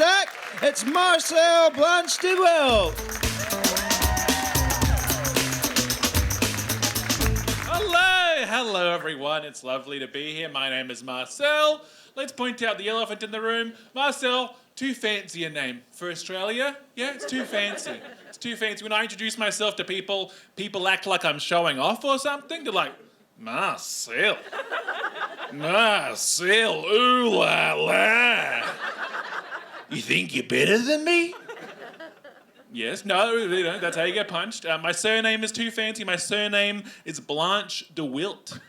sec. It's Marcel Blanch De Wilt. Hello everyone, it's lovely to be here. My name is Marcel. Let's point out the elephant in the room. Marcel, too fancy a name for Australia. Yeah, it's too fancy. It's too fancy. When I introduce myself to people act like I'm showing off or something. They're like, Marcel, ooh la la. You think you're better than me? Yes, no, that's how you get punched. My surname is too fancy. My surname is Blanch De Wilt.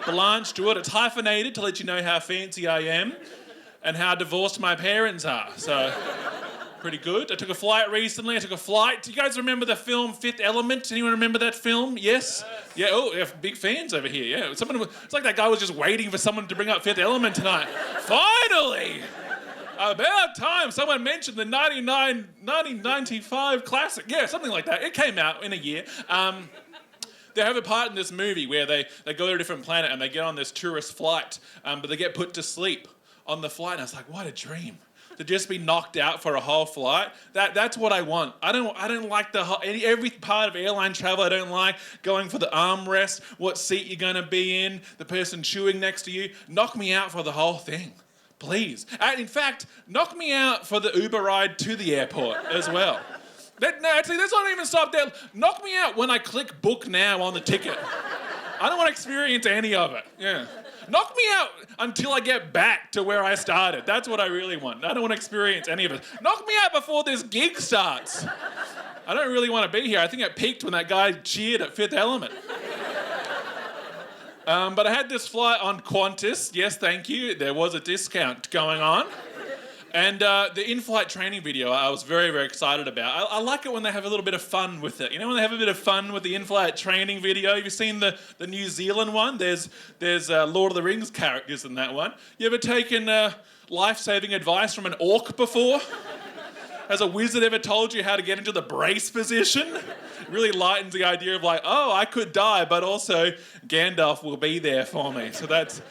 Blanch De Wilt. It's hyphenated to let you know how fancy I am and how divorced my parents are. So, pretty good. I took a flight recently. Do you guys remember the film Fifth Element? Anyone remember that film? Yes? Yeah, oh, yeah, big fans over here, yeah. It's like that guy was just waiting for someone to bring up Fifth Element tonight. Finally! About time someone mentioned the 1995 classic. Yeah, something like that. It came out in a year. They have a part in this movie where they go to a different planet and they get on this tourist flight, but they get put to sleep on the flight. And I was like, what a dream. To just be knocked out for a whole flight. That's what I want. I don't like every part of airline travel. I don't like going for the armrest, what seat you're going to be in, the person chewing next to you. Knock me out for the whole thing. Please. And in fact, knock me out for the Uber ride to the airport as well. Actually, let's not even stop there. Knock me out when I click book now on the ticket. I don't want to experience any of it. Yeah. Knock me out until I get back to where I started. That's what I really want. I don't want to experience any of it. Knock me out before this gig starts. I don't really want to be here. I think it peaked when that guy cheered at Fifth Element. But I had this flight on Qantas. Yes, thank you. There was a discount going on. And the in-flight training video I was very, very excited about. I like it when they have a little bit of fun with it. You know, when they have a bit of fun with the in-flight training video. Have you seen the New Zealand one? There's Lord of the Rings characters in that one. You ever taken life-saving advice from an orc before? Has a wizard ever told you how to get into the brace position? It really lightens the idea of like, oh, I could die, but also Gandalf will be there for me. So that's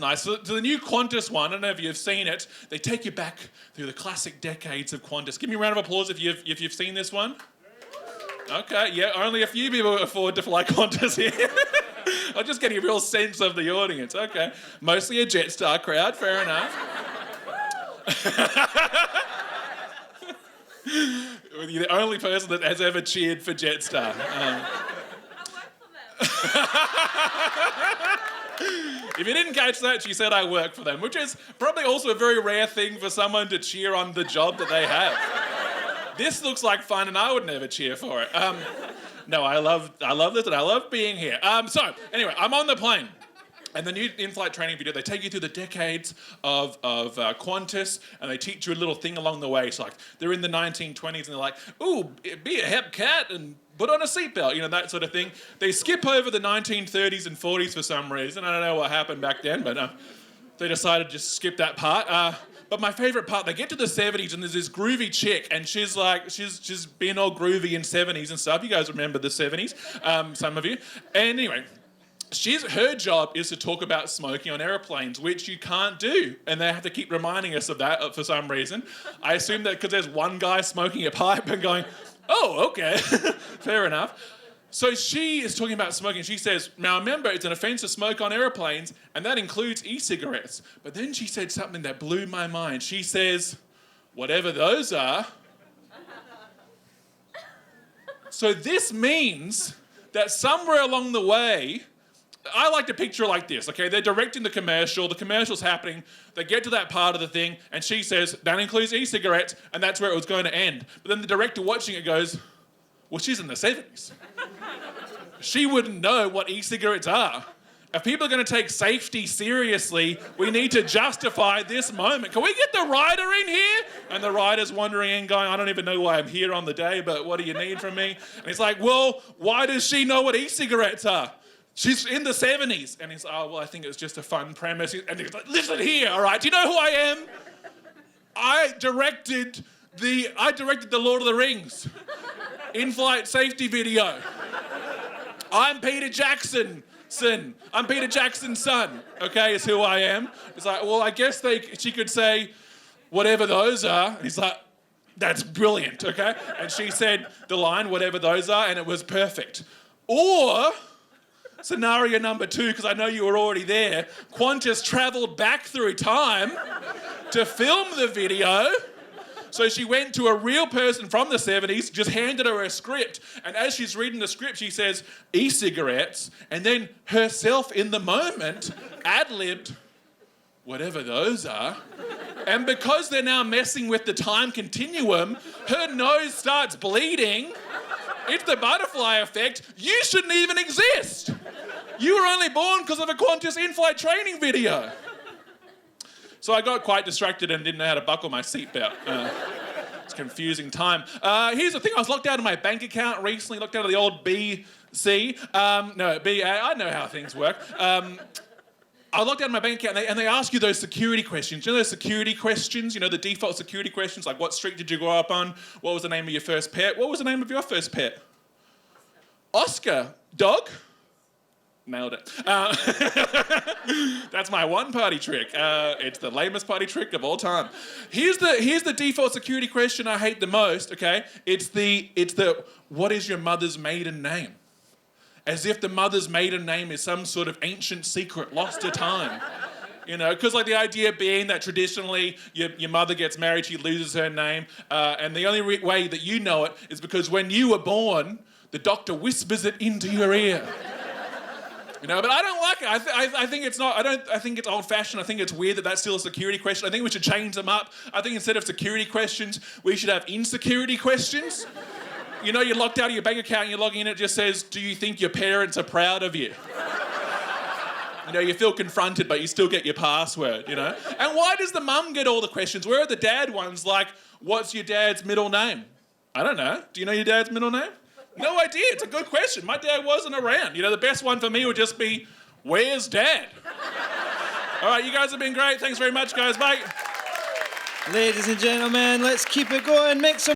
nice. So the new Qantas one, I don't know if you've seen it, they take you back through the classic decades of Qantas. Give me a round of applause if you've seen this one. Okay, yeah, only a few people afford to fly Qantas here. I'm just getting a real sense of the audience. Okay, mostly a Jetstar crowd, fair enough. You're the only person that has ever cheered for Jetstar. If you didn't catch that, she said I work for them, which is probably also a very rare thing for someone to cheer on the job that they have. This looks like fun and I would never cheer for it. No, I love this and I love being here. So, anyway, I'm on the plane. And the new in-flight training video, they take you through the decades of Qantas and they teach you a little thing along the way. It's like they're in the 1920s and they're like, ooh, be a hep cat and put on a seatbelt, you know, that sort of thing. They skip over the 1930s and 40s for some reason. I don't know what happened back then, but they decided to just skip that part. But my favourite part, they get to the 70s and there's this groovy chick and she's been all groovy in 70s and stuff. You guys remember the 70s, some of you. And anyway, her job is to talk about smoking on airplanes, which you can't do. And they have to keep reminding us of that for some reason. I assume that because there's one guy smoking a pipe and going, oh, okay, fair enough. So she is talking about smoking. She says, now remember, it's an offence to smoke on airplanes, and that includes e-cigarettes. But then she said something that blew my mind. She says, whatever those are. So this means that somewhere along the way, I like to picture it like this, okay? They're directing the commercial's happening, they get to that part of the thing, and she says, that includes e-cigarettes, and that's where it was going to end. But then the director watching it goes, well, she's in the 70s. She wouldn't know what e-cigarettes are. If people are going to take safety seriously, we need to justify this moment. Can we get the rider in here? And the rider's wandering in going, I don't even know why I'm here on the day, but what do you need from me? And he's like, well, why does she know what e-cigarettes are? She's in the 70s. And he's, oh, well, I think it was just a fun premise. And he's like, listen here, all right? Do you know who I am? I directed the Lord of the Rings in-flight safety video. I'm Peter Jackson. I'm Peter Jackson's son, okay, is who I am. It's like, well, I guess she could say, whatever those are. And he's like, that's brilliant, okay? And she said the line, whatever those are, and it was perfect. Or, scenario number 2, because I know you were already there, Qantas travelled back through time to film the video. So she went to a real person from the 70s, just handed her a script, and as she's reading the script, she says, e-cigarettes, and then herself in the moment ad-libbed, whatever those are. And because they're now messing with the time continuum, her nose starts bleeding. It's the butterfly effect. You shouldn't even exist. You were only born because of a Qantas in-flight training video. So I got quite distracted and didn't know how to buckle my seatbelt. It's a confusing time. Here's the thing. I was locked out of my bank account recently, locked out of the old BC. BA. I know how things work. I locked out of my bank account and they ask you those security questions. You know those security questions? You know, the default security questions, like what street did you grow up on? What was the name of your first pet? What was the name of your first pet? Oscar. Dog? Nailed it. That's my one party trick. It's the lamest party trick of all time. Here's the default security question I hate the most, okay? It's the what is your mother's maiden name? As if the mother's maiden name is some sort of ancient secret lost to time. You know, because like the idea being that traditionally your mother gets married, she loses her name, and the only way that you know it is because when you were born, the doctor whispers it into your ear. You know, but I don't like it. I think it's not. I think it's old-fashioned. I think it's weird that that's still a security question. I think we should change them up. I think instead of security questions, we should have insecurity questions. You know, you're locked out of your bank account and you're logging in, it just says, do you think your parents are proud of you? You know, you feel confronted, but you still get your password, you know? And why does the mum get all the questions? Where are the dad ones like, what's your dad's middle name? I don't know. Do you know your dad's middle name? No idea. It's a good question. My dad wasn't around. You know, the best one for me would just be, where's dad? All right, you guys have been great. Thanks very much, guys. Bye. Ladies and gentlemen, let's keep it going. Make some